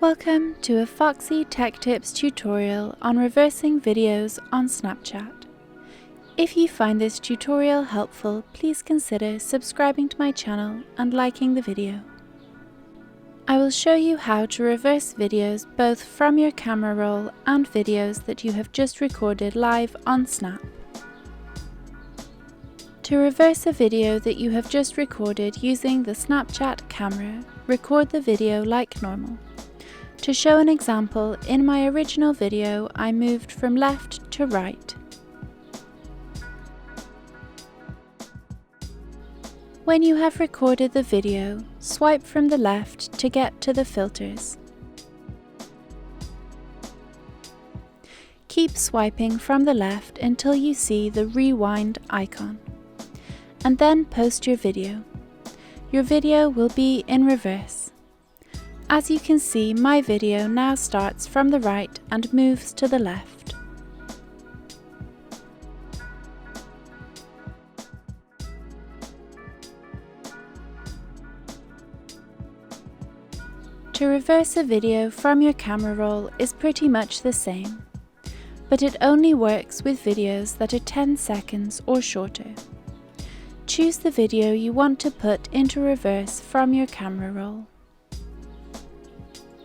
Welcome to a Foxy Tech Tips tutorial on reversing videos on Snapchat. If you find this tutorial helpful, please consider subscribing to my channel and liking the video. I will show you how to reverse videos both from your camera roll and videos that you have just recorded live on Snap. To reverse a video that you have just recorded using the Snapchat camera, record the video like normal. To show an example, in my original video I moved from left to right. When you have recorded the video, swipe from the left to get to the filters. Keep swiping from the left until you see the rewind icon, and then post your video. Your video will be in reverse. As you can see, my video now starts from the right and moves to the left. To reverse a video from your camera roll is pretty much the same, but it only works with videos that are 10 seconds or shorter. Choose the video you want to put into reverse from your camera roll.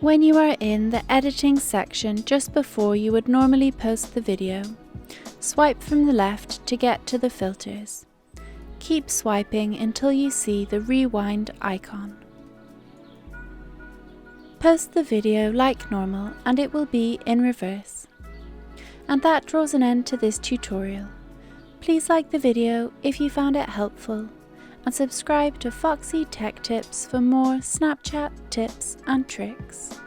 When you are in the editing section just before you would normally post the video, swipe from the left to get to the filters. Keep swiping until you see the rewind icon. Post the video like normal and it will be in reverse. And that draws an end to this tutorial. Please like the video if you found it helpful, and subscribe to Foxy Tech Tips for more Snapchat tips and tricks.